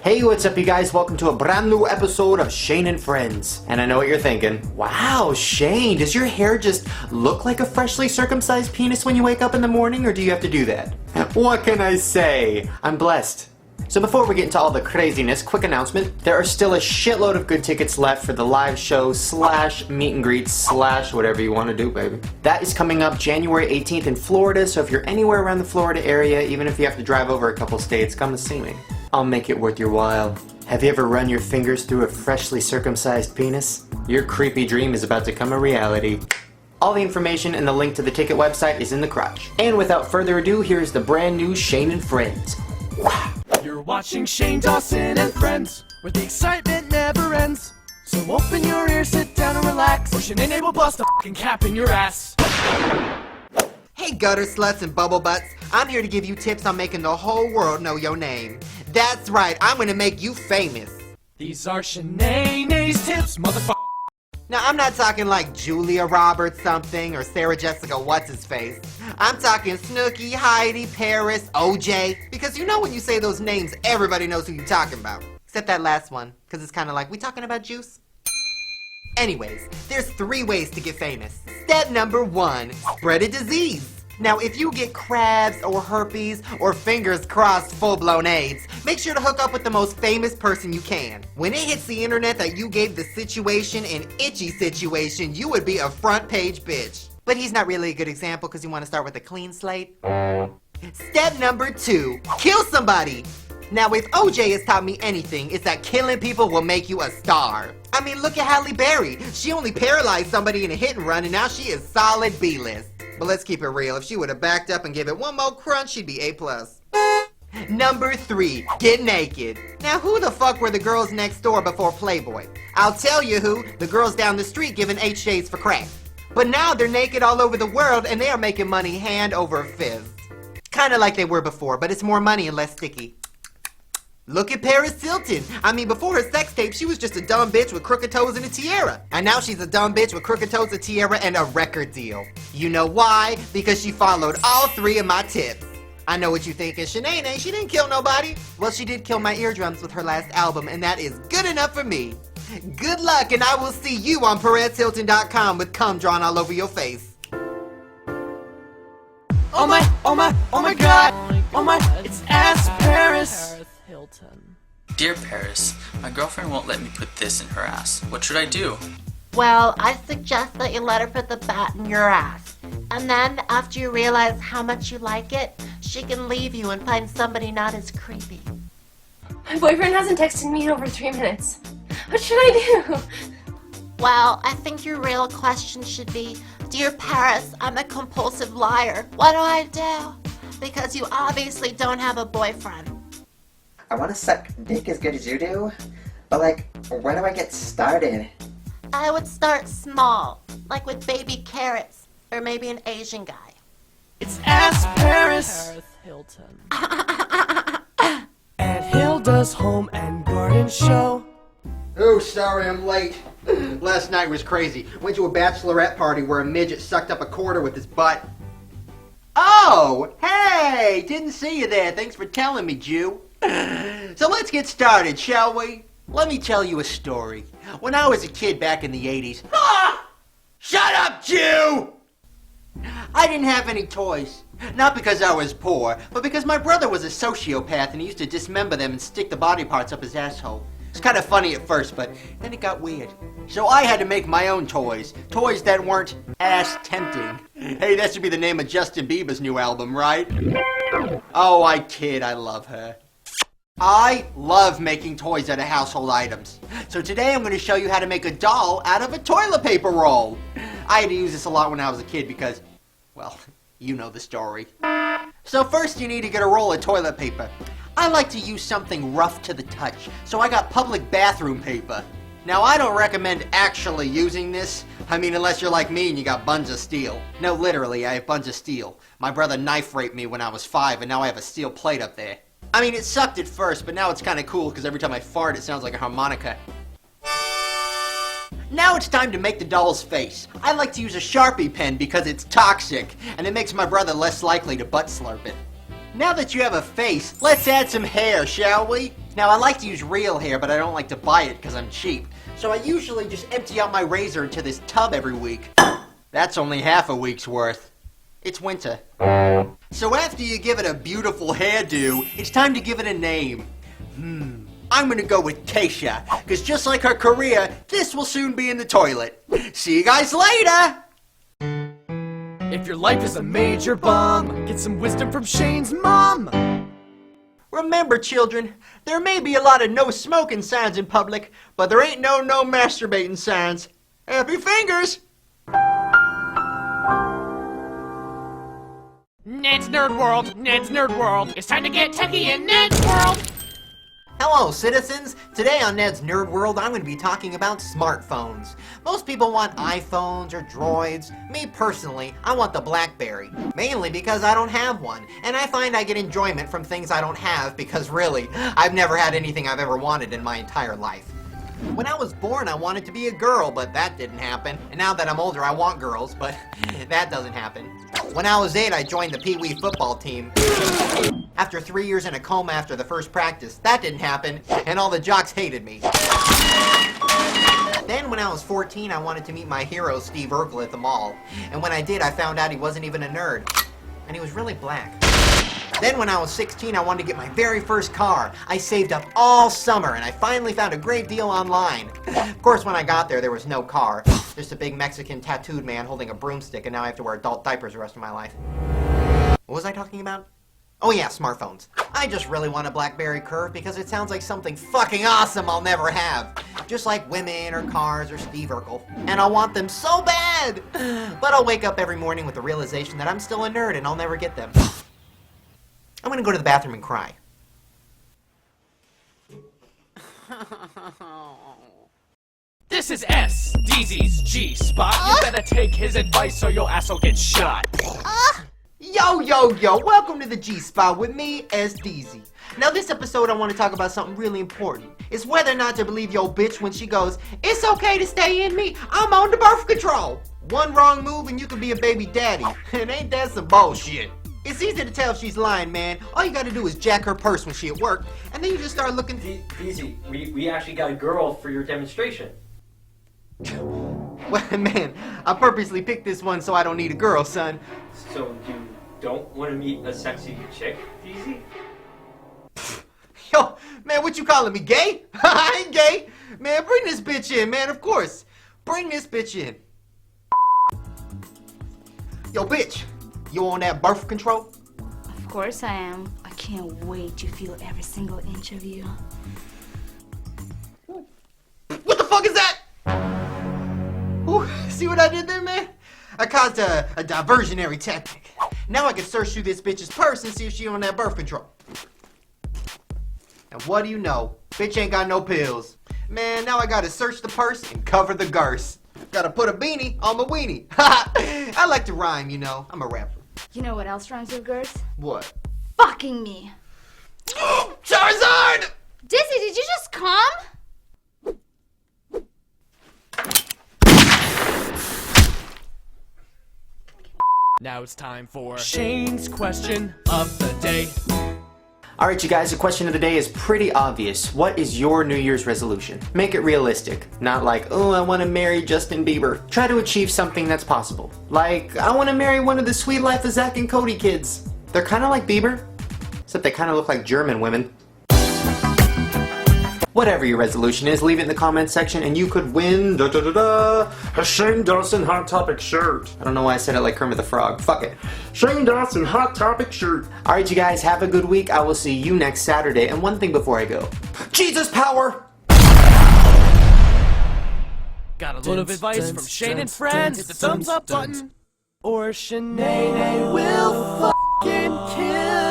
Hey, what's up you guys? Welcome to a brand new episode of Shane and Friends. And I know what you're thinking. Wow, Shane, does your hair just look like a freshly circumcised penis when you wake up in the morning, or do you have to do that? What can I say? I'm blessed. So before we get into all the craziness, quick announcement. There are still a shitload of good tickets left for the live show / meet and greet / whatever you want to do, baby. That is coming up January 18th in Florida, so if you're anywhere around the Florida area, even if you have to drive over a couple states, come and see me. I'll make it worth your while. Have you ever run your fingers through a freshly circumcised penis? Your creepy dream is about to come a reality. All the information and the link to the ticket website is in the crotch. And without further ado, here's the brand new Shane and Friends. Wow. You're watching Shane Dawson and Friends, where the excitement never ends. So open your ears, sit down and relax, or Shanae will bust a fucking cap in your ass. Hey gutter sluts and bubble butts, I'm here to give you tips on making the whole world know your name. That's right, I'm gonna make you famous. These are Shanae's tips, motherfucker. Now I'm not talking like Julia Roberts something or Sarah Jessica what's-his-face. I'm talking Snooki, Heidi, Paris, OJ. Because you know when you say those names, everybody knows who you're talking about. Except that last one, because it's kind of like, we talking about juice? Anyways, there's 3 ways to get famous. Step number 1, spread a disease. Now, if you get crabs or herpes or fingers crossed full-blown AIDS, make sure to hook up with the most famous person you can. When it hits the internet that you gave the situation an itchy situation, you would be a front page bitch. But he's not really a good example because you want to start with a clean slate. Step number 2, kill somebody. Now, if OJ has taught me anything, it's that killing people will make you a star. I mean, look at Halle Berry. She only paralyzed somebody in a hit and run, and now she is solid B-list. But let's keep it real. If she would have backed up and gave it one more crunch, she'd be A+. Number 3, get naked. Now, who the fuck were the girls next door before Playboy? I'll tell you who, the girls down the street giving 8 shades for crack. But now they're naked all over the world, and they are making money hand over fist. Kinda like they were before, but it's more money and less sticky. Look at Paris Hilton. I mean, before her sex tape, she was just a dumb bitch with crooked toes and a tiara. And now she's a dumb bitch with crooked toes, a tiara, and a record deal. You know why? Because she followed all 3 of my tips. I know what you're thinking, Shanae, she didn't kill nobody. Well, she did kill my eardrums with her last album, and that is good enough for me. Good luck, and I will see you on PerezHilton.com with cum drawn all over your face. Oh my god, oh my, it's ass Paris. Dear Paris, my girlfriend won't let me put this in her ass. What should I do? Well, I suggest that you let her put the bat in your ass. And then, after you realize how much you like it, she can leave you and find somebody not as creepy. My boyfriend hasn't texted me in over 3 minutes. What should I do? Well, I think your real question should be, Dear Paris, I'm a compulsive liar. What do I do? Because you obviously don't have a boyfriend. I want to suck dick as good as you do, but like, where do I get started? I would start small, like with baby carrots, or maybe an Asian guy. It's ass Paris Hilton. At Hilda's home and garden show. Oh, sorry I'm late. Last night was crazy. Went to a bachelorette party where a midget sucked up a quarter with his butt. Oh, hey, didn't see you there. Thanks for telling me, Jew. So let's get started, shall we? Let me tell you a story. When I was a kid back in the 80s... Ah! Shut up, Jew! I didn't have any toys. Not because I was poor, but because my brother was a sociopath and he used to dismember them and stick the body parts up his asshole. It's kind of funny at first, but then it got weird. So I had to make my own toys. Toys that weren't ass-tempting. Hey, that should be the name of Justin Bieber's new album, right? Oh, I kid, I love her. I love making toys out of household items. So today I'm going to show you how to make a doll out of a toilet paper roll. I had to use this a lot when I was a kid because, well, you know the story. So first you need to get a roll of toilet paper. I like to use something rough to the touch, so I got public bathroom paper. Now I don't recommend actually using this. I mean, unless you're like me and you got buns of steel. No, literally, I have buns of steel. My brother knife raped me when I was 5 and now I have a steel plate up there. I mean, it sucked at first, but now it's kind of cool because every time I fart, it sounds like a harmonica. Now it's time to make the doll's face. I like to use a Sharpie pen because it's toxic, and it makes my brother less likely to butt slurp it. Now that you have a face, let's add some hair, shall we? Now, I like to use real hair, but I don't like to buy it because I'm cheap. So I usually just empty out my razor into this tub every week. That's only half a week's worth. It's winter. So after you give it a beautiful hairdo, it's time to give it a name. I'm gonna go with Keisha, because just like her career, this will soon be in the toilet. See you guys later! If your life is a major bum, get some wisdom from Shane's mom. Remember, children, there may be a lot of no smoking signs in public, but there ain't no masturbating signs. Happy fingers! Ned's Nerd World, Ned's Nerd World. It's time to get techie in Ned's World. Hello, citizens! Today on Ned's Nerd World, I'm going to be talking about smartphones. Most people want iPhones or Droids. Me personally, I want the BlackBerry. Mainly because I don't have one, and I find I get enjoyment from things I don't have because really, I've never had anything I've ever wanted in my entire life. When I was born, I wanted to be a girl, but that didn't happen. And now that I'm older, I want girls, but that doesn't happen. When I was 8, I joined the Pee Wee football team. After 3 years in a coma after the first practice, that didn't happen, and all the jocks hated me. Then when I was 14, I wanted to meet my hero, Steve Urkel, at the mall. And when I did, I found out he wasn't even a nerd. And he was really black. Then when I was 16, I wanted to get my very first car. I saved up all summer, and I finally found a great deal online. Of course, when I got there, there was no car. Just a big Mexican tattooed man holding a broomstick, and now I have to wear adult diapers the rest of my life. What was I talking about? Oh yeah, smartphones. I just really want a BlackBerry Curve because it sounds like something fucking awesome I'll never have. Just like women or cars or Steve Urkel. And I want them so bad! But I'll wake up every morning with the realization that I'm still a nerd and I'll never get them. I'm gonna go to the bathroom and cry. This is S, DZ's G-Spot. You better take his advice or your ass'll get shot. Yo, yo, yo, welcome to the G-Spot with me, SDZ. Now this episode I want to talk about something really important. It's whether or not to believe your bitch when she goes, "It's okay to stay in me, I'm on the birth control." One wrong move and you could be a baby daddy. And ain't that some bullshit? It's easy to tell if she's lying, man. All you gotta do is jack her purse when she at work, and then you just start looking... Easy. We actually got a girl for your demonstration. Well, man, I purposely picked this one so I don't need a girl, son. So you don't want to meet a sexy chick, Easy? Yo, man, what you calling me, gay? I ain't gay. Man, bring this bitch in, man, of course. Bring this bitch in. Yo, bitch, you on that birth control? Of course I am. I can't wait to feel every single inch of you. What the fuck is that? Ooh, see what I did there, man? I caused a diversionary tactic. Now I can search through this bitch's purse and see if she on that birth control. And what do you know? Bitch ain't got no pills. Man, now I gotta search the purse and cover the girth. Gotta put a beanie on my weenie. I like to rhyme, you know. I'm a rapper. You know what else rhymes with girth? What? Fucking me. Charizard! Dizzy, did you just come? Now it's time for Shane's question of the day. Alright you guys, the question of the day is pretty obvious. What is your New Year's resolution? Make it realistic. Not like, oh, I want to marry Justin Bieber. Try to achieve something that's possible. Like, I want to marry one of the Sweet Life of Zach and Cody kids. They're kind of like Bieber, except they kind of look like German women. Whatever your resolution is, leave it in the comments section and you could win a Shane Dawson Hot Topic shirt. I don't know why I said it like Kermit the Frog. Fuck it. Shane Dawson Hot Topic shirt. Alright you guys, have a good week. I will see you next Saturday. And one thing before I go. Jesus power! Got a little advice from Shane and friends. Hit the thumbs up button, or Shanae will fucking kill